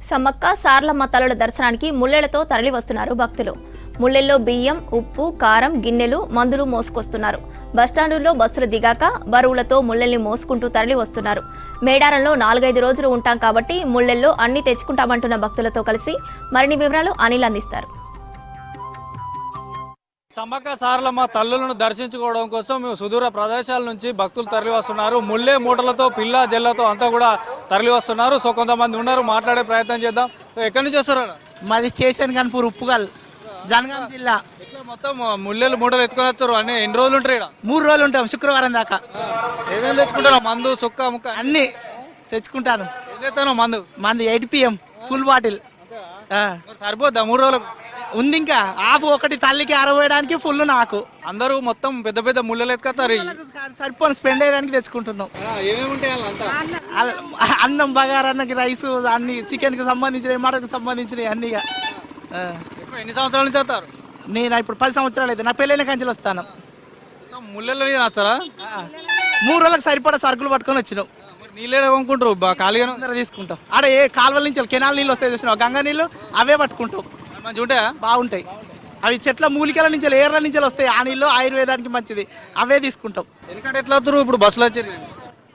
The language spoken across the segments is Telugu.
సమ్మక్క సార్లమ్మ తల్లుల దర్శనానికి ముల్లెలతో తరలి వస్తున్నారు భక్తులు. ముల్లెల్లో బియ్యం, ఉప్పు, కారం, గిన్నెలు, మందులు మోసుకొస్తున్నారు. బస్టాండుల్లో బస్సులు దిగాక బరువులతో ముల్లెల్ని మోసుకుంటూ తరలి వస్తున్నారు. మేడారంలో 4-5 రోజులు ఉంటాం కాబట్టి ముల్లెల్లో అన్ని తెచ్చుకుంటామంటున్న భక్తులతో కలిసి మరిన్ని వివరాలు అనిల్ అందిస్తారు. సమ్మక్క సారలమ్మ తల్లులను దర్శించుకోవడం కోసం సుదూర ప్రదేశాల నుంచి భక్తులు తరలి వస్తున్నారు. ముల్లె మూటలతో, పిల్ల జల్లతో అంతా కూడా తరలి వస్తున్నారు. సో కొంతమంది ఉన్నారు, మాట్లాడే ప్రయత్నం చేద్దాం. ఎక్కడి నుంచి వస్తారు? మాది స్టేషన్ కనుపూర్, ఉప్పుగల్, జనగాం జిల్లా. ఇట్లా మొత్తం ముల్లెలు మూటలు ఎత్తుకొని వస్తారు. అన్ని ఎన్ని రోజులు ఉంటాయి? 3 రోజులు ఉంటాం, శుక్రవారం దాకా. ఏమేమి తెచ్చుకుంటారు? మందు, సుక్క, ముక్క అన్ని తెచ్చుకుంటాను. ఏం తెస్తాను? మందు 8 PM ఫుల్ బాటిల్. సరిపోద్దా 3 రోజులకు? ఉంది ఇంకా ఆఫ్ ఒకటి, తల్లికి ఆరబోయడానికి ఫుల్ నాకు. అందరూ మొత్తం పెద్ద పెద్ద ముల్లెలు ఎత్తుకొస్తారు. సరిపోను స్పెండ్ అయ్యేదానికి తెచ్చుకుంటున్నాం. ఏమేమి ఉంటాయి? అన్నం, బగారన్నకి, రైస్, అన్ని చికెన్ కి సంబంధించినవి, మటన్ కి సంబంధించినవి అన్నిగా. ఎన్ని సంవత్సరాల నుంచి వస్తారు? నేను ఇప్పుడు 10 సంవత్సరాలు అయితే. నా పెళ్ళైన కంచెలు వస్తాను. ముల్లెలు నచ్చారా? 3 రోజులకు సరిపడా సరుకులు పట్టుకొని వచ్చినాం. నీళ్ళే కొనుక్కుంటారు, ఖాళీగా తీసుకుంటాం. ఆడ ఏ కాలువల నుంచి కెనాల్ నీళ్ళు వస్తాయి చూసినావు, గంగా నీళ్ళు, అవే పట్టుకుంటాం. మంచిగా ఉంటాయా? బాగుంటాయి. అవి చెట్ల మూలికల నుంచి, ఏర్ల నుంచి వస్తాయి. ఆ నీళ్ళు ఆయుర్వేదానికి మంచిది, అవే తీసుకుంటాం. ఎందుకంటే ఎట్లా వస్తారు? ఇప్పుడు బస్సులు వచ్చారు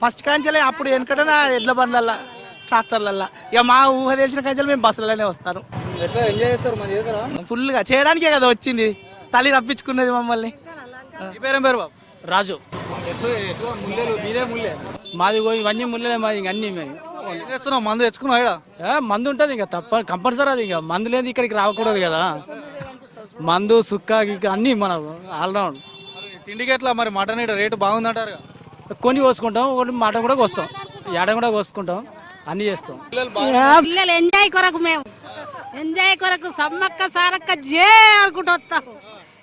ఫస్ట్ కాంచెలే. అప్పుడు వెనకటనా ఎడ్ల బండ్లల్లా, ట్రాక్టర్లల్లా. ఇక మా ఊహ తెలిసిన కాంచెలు మేము బస్సులలోనే వస్తాను. ఫుల్గా చేయడానికే కదా వచ్చింది, తల్లి రప్పించుకున్నది మమ్మల్ని. పేరు రాజు. మాది ఇవన్నీ ముళ్ళే, మాది ఇంక అన్ని మేము చేస్తున్నాం. మందు తెచ్చుకున్నా? మందు ఉంటుంది ఇంకా తప్ప, కంపల్సరీ. అది ఇంకా మందు లేదు ఇక్కడికి రాకూడదు కదా. మందు, సుక్క, అన్ని మన ఆల్రౌండ్. తిండికి ఎట్లా మరి? మటన్ రేటు బాగుందంటారు. కొన్ని కోసుకుంటాం, ఒకటి మటన్ కూడా కోస్తాం, ఏడ కూడా కోసుకుంటాం, అన్ని చేస్తాం. పిల్లలు ఎంజాయ్ కొరకు, మేము ఎంజాయ్ కొరకు సమ్మక్క సారక్క జే అనుకుంటూ వస్తాం.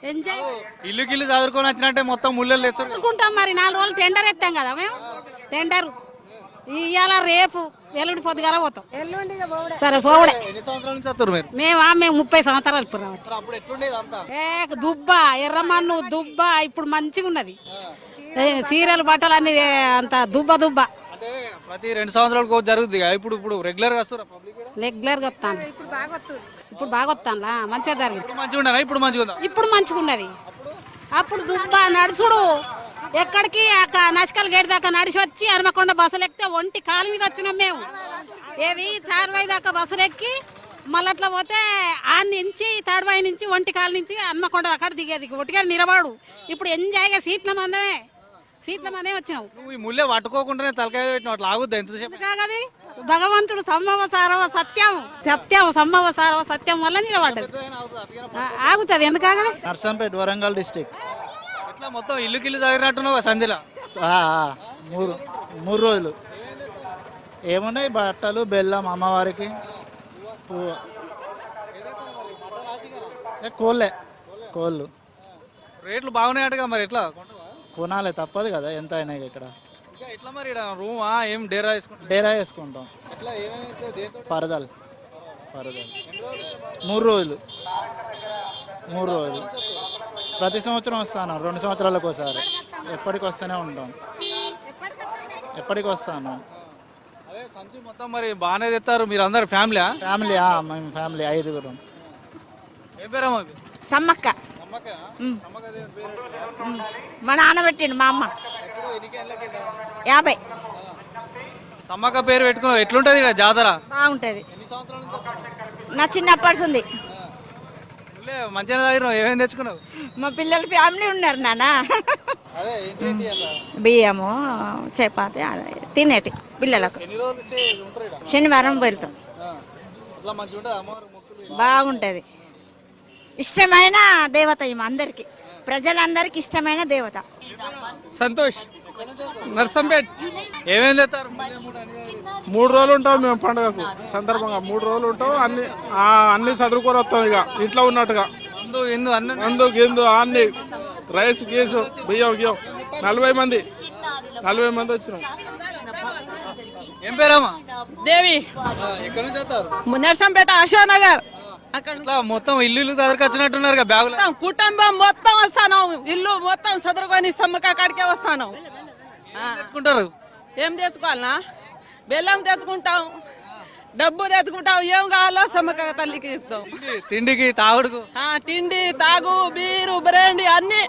ఎంజాయ్ ఇల్లు చదువుకొని వచ్చినట్టే మొత్తం ముల్లెలు తెచ్చుకుంటాం. మరి 4 రోజులు టెండర్ ఎత్తాం కదా మేము. టెండర్ ఇవాళ రేపు ఎల్లుండి పొద్దుగాల పోతాం. సరే పోవడే. మేము 30 సంవత్సరాలు ఇప్పుడు దుబ్బ, ఎర్రమన్ను, దుబ్బ ఇప్పుడు మంచిగా ఉన్నది. చీరలు, బట్టలు అన్ని అంత దుబ్బ. ప్రతి 2 సంవత్సరాలకు జరుగుతుంది. ఇప్పుడు రెగ్యులర్ గా వస్తారు. రెగ్యులర్ గా వస్తాను. ఇప్పుడు బాగా వస్తాను, మంచిగా జరిగింది. ఇప్పుడు మంచిగా ఉన్నది. అప్పుడు దుబ్బ నడుచుడు, ఎక్కడికి నష్కల్ గేట్ దాకా నడిచి వచ్చి హనుమకొండ బస్సులు ఎక్కితే ఒంటి కాలు మీద వచ్చినాం మేము. ఏది తాడ్వాయి దాకా బస్సులు ఎక్కి మళ్ళీ అట్లా పోతే నుంచి తాడ్వాయి నుంచి ఒంటి కాలు నుంచి హనుమకొండ అక్కడ దిగేది. ఒట్టిగా నిలబడు. ఇప్పుడు ఎంజాయ్గా సీట్ల మందే వచ్చినావు. ముల్లె పట్టుకోకుండానే తలకాయ పెట్టిన అట్లా ఆగుద్దా? ఎంతసేపు కాగది? భగవంతుడు సమ్మవ సారవ సత్యం సమ్మవ సారవ సత్యం వల్ల నిలబడ్డది. ఆగుతుంది, ఎందుకాగది? నర్సంపేట, వరంగల్ డిస్టిక్. ఎట్లా మొత్తం ఇల్లు చదివినట్టున్నావు సంధిలో? 3 రోజులు ఏమున్నాయి? బట్టలు, బెల్లం, అమ్మవారికి పువ్వు, కోళ్ళు. రేట్లు బాగున్నాయటగా, మరి ఎట్లా కొనాలి, తప్పదు కదా, ఎంత అయినా ఇక్కడ. ఎట్లా మరి రూమా? ఏం డేరా వేసుకుంటాం. పరదలు 3 రోజులు. ప్రతి సంవత్సరం వస్తాను, 2 సంవత్సరాలకు ఒకసారి. ఎప్పటికి వస్తూనే ఉంటాం. వస్తాను. మొత్తం మరి బాగానే తెస్తారు మీరు అందరు? ఫ్యామిలీ? మేము ఫ్యామిలీ 5గురం. ఏం పేరమ్మా? సమ్మక్క. మా నాన్న పెట్టిండు, మా అమ్మ 50. సమ్మక్క పేరు పెట్టుకున్నావు. ఎట్లుంటది ఇక్కడ జాతర? బాగుంటది. నా చిన్నప్పటి ఉంది. మంచిగా చదివినావు. ఏమేమి తెచ్చుకున్నావు? మా పిల్లల ఫ్యామిలీ ఉన్నారు నాన్న. బియ్యము, చపాతి తినేటి పిల్లలకు. శనివారం వెళ్తాం. బాగుంటది. ఇష్టమైన దేవత అందరికి, ప్రజలందరికి ఇష్టమైన దేవత. సంతోష్, నర్సంపేట్. ఏమేమి తెస్తారు? 3 రోజులు ఉంటాం మేము పండుగకు సందర్భంగా. 3 రోజులు ఉంటాం. అన్ని చదువుకొని వస్తాం ఇక ఇంట్లో ఉన్నట్టుగా. మందు గిందు అన్ని, రైస్, గీసు, బియ్యం 40 మంది వచ్చినాం. ఏం పేరమ్మా? దేవి. ఎక్కడి నుంచి వస్తారు? నర్సంపేట, అశోక్నగర్. అక్కడ మొత్తం ఇల్లు చదువుకొచ్చినట్టున్నారు బ్యాగులు. కుటుంబం మొత్తం వస్తాను, ఇల్లు మొత్తం చదువుకొని సమ్మక్క కాడికే వస్తాను. తెచ్చుకుంటారు. ఏం తెచ్చుకోవాలనా? బెల్లం తెచ్చుకుంటాం, డబ్బు తెచ్చుకుంటాం, ఏం కావాలో సమ్మక్క తల్లికి ఇస్తాం. తిండికి తాగుడుకు తిండి, తాగు, బీరు, బ్రాండి అన్ని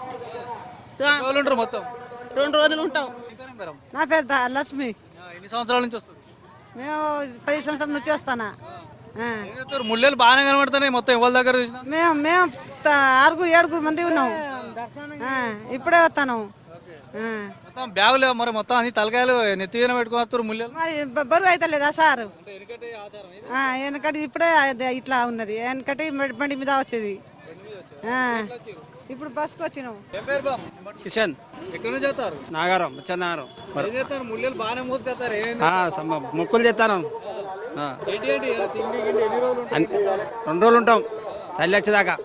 రోజులు ఉంటారు మొత్తం 2 రోజులు ఉంటాం. నా పేరు లక్ష్మి. ఎన్ని సంవత్సరాల నుంచి వస్తుంది? మేము 10 సంవత్సరాల నుంచి వస్తానా. ఏం చెప్తారు? ముల్లెలు బాగానే కనబడుతున్నాయి మొత్తం ఎవరి దగ్గర చూసినా. మేము 6-7 మంది ఉన్నాం. ఇప్పుడే వస్తాను. మొత్తం బ్యాగులు మరి మొత్తం అన్ని తలకాయలు నెత్తిన పెట్టుకుని వస్తారు ముల్లెలు. మరి బరువు అయితే లేదా సార్? వెనకటి ఇప్పుడే ఇట్లా ఉన్నది. వెనకటి బండి మీద వచ్చేది. ఇప్పుడు బస్కి వచ్చినాం. ఏం పేరు బాబు? కిషన్ ఎక్కడి నుంచి వస్తారు? నాగారం చెన్నారం ఏం చేస్తారు? ముల్లెలు బాగానే మోసుకొస్తారు. మొక్కులు చేస్తాను. ఏంటి ఏంటి తిండి గిండి ఎన్ని రోజులు ఉంటాయి? 2 రోజులు ఉంటాం తల్లి వచ్చేదాకా.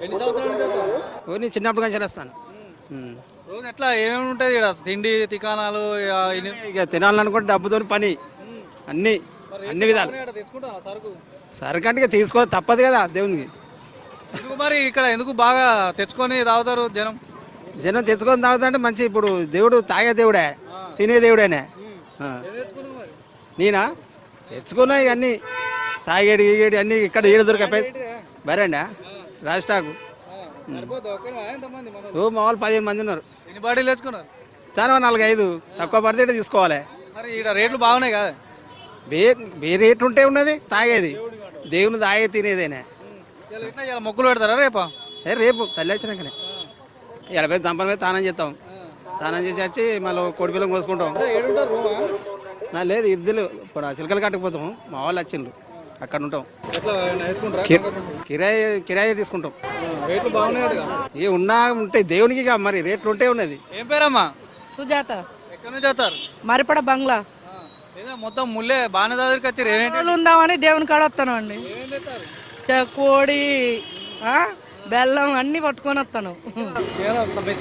ఎన్ని సంవత్సరాల నుంచి వస్తారు? నేను చిన్నప్పుడు కానీ చేస్తాను. రోజు ఎట్లా ఏమేమి ఉంటుంది ఇక్కడ? తిండి తికాణాలు ఇక తినాలనుకుంటే డబ్బుతో పని అన్ని విధాలు. తెచ్చుకుంటా సరుకు సరికంటే తీసుకోవాలి తప్పదు కదా దేవునికి. ఎందుకు మరి ఇక్కడ ఎందుకు బాగా తెచ్చుకొని తాగుతారు జనం? జనం తెచ్చుకొని తాగుతుంటే మంచి. ఇప్పుడు దేవుడు తాగే దేవుడే, తినే దేవుడేనే. నేనా తెచ్చుకున్నా ఇవన్నీ తాగేడి గీగేడి అన్నీ ఇక్కడ ఏడు దొరికాయి. బరేండా రాష్ట్రాకు మామూలు 15 మంది ఉన్నారు. ఎన్ని బాడీలు తెచ్చుకున్నారు? తను 4-5 తక్కువ పడితే తీసుకోవాలి. మరి ఇక్కడ రేట్లు బాగున్నాయి కదా? బే రేటు ఉంటే ఉన్నది తాగేది దేవుని తాగే తినేదేనే. ఇలా మొక్కులు పెడతారా రేపా? రేపు తల్లి వచ్చినాకనే 50 దంపల మీద తానం చేస్తాం. తానం చేసి వచ్చి మళ్ళీ కోడి పిల్లం కోసుకుంటాం. లేదు ఇద్దరు ఇప్పుడు చిలకలు కట్టుకుపోతాం. మా వాళ్ళు వచ్చిండ్రు అక్కడ ఉంటాం. కిరాయి తీసుకుంటాం. ఏ ఉన్నా ఉంటాయి దేవునికి మరి రేట్లు ఉంటే ఉన్నది. ఏం పేరమ్మా? సుజాత. ఎక్కడి నుంచి వస్తారు? మరిపడ బంగ్లా. మొత్తం ముల్లే బాగానే దగ్గరికి వచ్చారు. ఉందామని దేవుని కాడ వస్తాను అండి. కోడి బెల్లం అన్ని పట్టుకొని వస్తాను.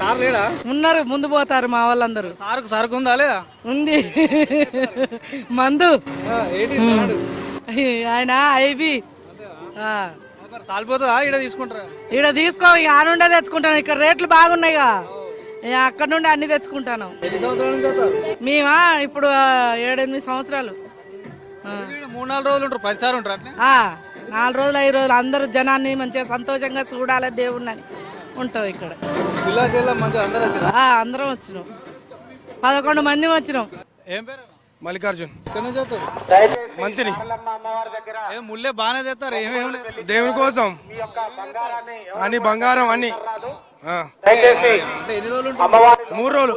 సార్ లేడా? ఉన్నారు, ముందు పోతారు మా వాళ్ళందరూ. సరుకు ఉందా లేదా? ఉంది మందు. ఆయన ఐబి సాలిపోతుందా? ఇక్కడ తీసుకుంటారా? ఇక్కడ తీసుకో, ఇక ఆ నుండే తెచ్చుకుంటాను. ఇక్కడ రేట్లు బాగున్నాయిగా, అక్కడ నుండి అన్ని తెచ్చుకుంటాను. ఎన్ని సంవత్సరాల నుంచి వస్తారు? మేమా ఇప్పుడు 7-8 సంవత్సరాలు. 3-4 రోజులు ఉంటారు. 10 సార్లు ఉంటారు అట్లా? 4 రోజులు 5 రోజులు అందరూ జనాన్ని మంచిగా సంతోషంగా చూడాలి దేవుణ్ణి ఉంటాం ఇక్కడ. అందరం వచ్చినాం, 11 మంది వచ్చినాం. ఏం పేరు? మల్లికార్జున్. ఎక్కడి నుంచి వస్తారు? మంతిని. ముల్లే బాగానే తెస్తారు. ఏమేమి దేవుని కోసం అన్ని బంగారం అన్ని. 3 రోజులు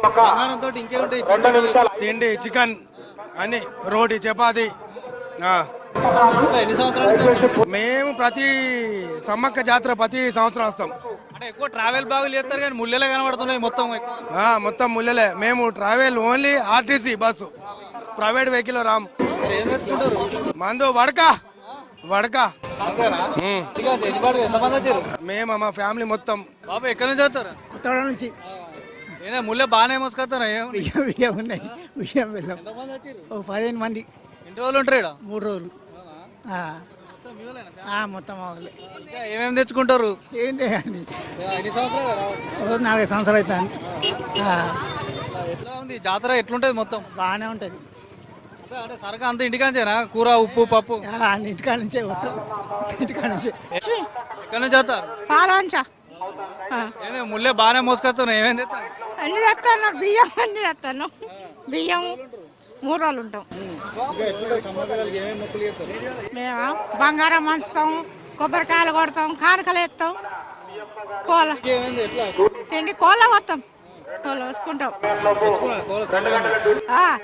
బంగారంతో ఇంకేముంటాయి? తిండి చికెన్ అన్ని, రోటీ చపాతి. ఎన్ని సంవత్సరాలు? మేము ప్రతి సమ్మక్క జాతర ప్రతి సంవత్సరం వస్తాం. అంటే ఎక్కువ ట్రావెల్ బాగులు చేస్తారు కానీ ముల్లెలే కనబడుతున్నాయి మొత్తం. మొత్తం ముల్లెలే. మేము travel only RTC bus, private vehicle Ram. ఏం తెచ్చుకుంటారు? మందు వడక. మేము మా ఫ్యామిలీ మొత్తం. బాబు ఎక్కడి నుంచి వస్తారు? కొత్తగూడెం నుంచి. ముల్లె బాగానే మోసుకొస్తారా? బియ్యం ఉన్నాయి, బియ్యం వెళ్ళాం. 15 మంది. ఎన్ని రోజులు ఉంటారు ఇక్కడ? 3 రోజులు. మొత్తం ఏమేమి తెచ్చుకుంటారు? ఏంటి అని ఎన్ని సంవత్సరాలు? 4 సంవత్సరాలు అవుతాను. ఎట్లా ఉంది జాతర? ఎట్లుంటది మొత్తం? బాగానే ఉంటుంది. అంటే సరక అంత ఇంటికాంచేనా? కూర ఉప్పు పప్పు ఇంటికాడ నుంచే వస్తాం. ఇంటికాడ నుంచే. ఎక్కడి నుంచి వస్తారు? పాలంచా. ముల్లె బాగానే మోసుకొస్తాను. ఏమేమి తెస్తారు? అన్ని తెస్తాను. బియ్యం అన్ని తెస్తాను. బియ్యం 3 రోజులు ఉంటాం. మేము బంగారం మంచుతాం, కొబ్బరికాయలు కొడతాం, కానుకలు వేస్తాం, కోళ్ళ తిండి కోళ్ళ వస్తాం, కోళ్ళ వేసుకుంటాం.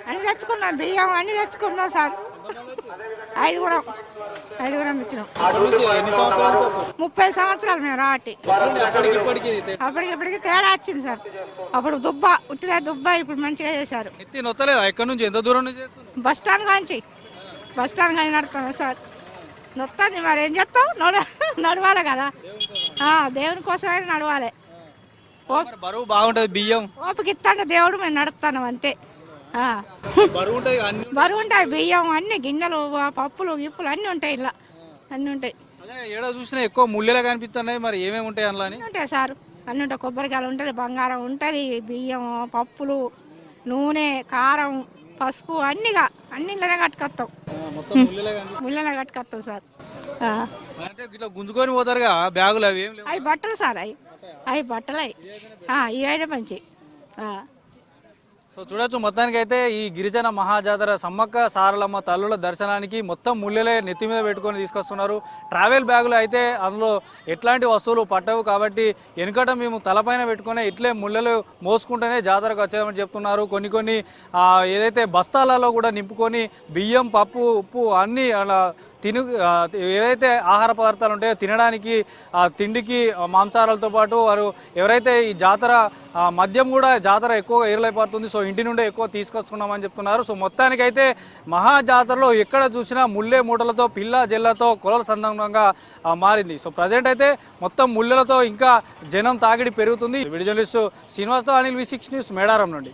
అన్ని తెచ్చుకున్నాం. బియ్యం అన్ని తెచ్చుకున్నాం సార్. 5 తెచ్చినాం. 30 సంవత్సరాలు మేము రావట్టి. అప్పటికిప్పటికి తేడా వచ్చింది సార్. అప్పుడు ఉట్టిదే దుబ్బ, ఇప్పుడు మంచిగా చేశారు. ఎక్కడి నుంచి? ఎంత దూరం నుంచి? బస్ స్టాండ్ కాంచి నడుస్తాను సార్. నొత్తాను. మరి ఏం చేస్తాం, నడవాలి కదా. దేవుని కోసమైనా నడవాలి. బరువు బాగుంటది. బియ్యం ఓపిక ఇస్తాను దేవుడు, మేము నడుస్తాను అంతే. బరువు ఉంటాయి బియ్యం అన్ని, గిన్నెలు పప్పులు గిప్పులు అన్నీ ఉంటాయి. ఇలా అన్నీ ఉంటాయి. ఏడా చూసినా ఎక్కువ ముల్లెలా కనిపిస్తున్నాయి. మరి ఏమేమి ఉంటాయి అందులో? ఉంటాయి సార్, అన్నీ ఉంటాయి. కొబ్బరికాయలు ఉంటుంది, బంగారం ఉంటుంది, బియ్యం, పప్పులు, నూనె, కారం పసుపు అన్నిగా అన్నిలోనే కట్టుకొస్తాం, మొత్తం ముళ్ళే కానీ ముళ్ళనే కట్టుకొస్తాం సార్. అంటే ఇట్లా గుంజుకొని పోతారుగా బ్యాగులు అవి ఏం లేవు. అవి బట్టలు సార్, అవి బట్టలు అవి ఇవైనా మంచి. సో చూడొచ్చు, మొత్తానికి అయితే ఈ గిరిజన మహాజాతర సమ్మక్క సారలమ్మ తల్లుల దర్శనానికి మొత్తం ముళ్ళలే నెత్తి మీద పెట్టుకొని తీసుకొస్తున్నారు. ట్రావెల్ బ్యాగులు అయితే అందులో ఎట్లాంటి వస్తువులు పట్టవు కాబట్టి వెనుకట మేము తలపైన పెట్టుకునే ఇట్లే ముళ్ళలు మోసుకుంటేనే జాతరకు వచ్చామని చెప్తున్నారు. కొన్ని ఏదైతే బస్తాలలో కూడా నింపుకొని బియ్యం, పప్పు, ఉప్పు అన్నీ అలా ఏవైతే ఆహార పదార్థాలు ఉంటాయో తినడానికి, తిండికి మాంసాహారాలతో పాటు వారు ఎవరైతే ఈ జాతర మద్యం కూడా జాతర ఎక్కువగా ఏరులైపోతుంది. సో ఇంటి నుండే ఎక్కువ తీసుకొస్తున్నామని చెప్తున్నారు. సో మొత్తానికైతే మహాజాతరలో ఎక్కడ చూసినా ముళ్ళే మూటలతో పిల్ల జల్లతో కొలల సందర్భంగా మారింది. సో ప్రజెంట్ అయితే మొత్తం ముళ్ళలతో ఇంకా జనం తాకిడి పెరుగుతుంది. వీడియో జర్నలిస్టు శ్రీనివాస్తో అనిల్, V6 న్యూస్, మేడారం నుండి.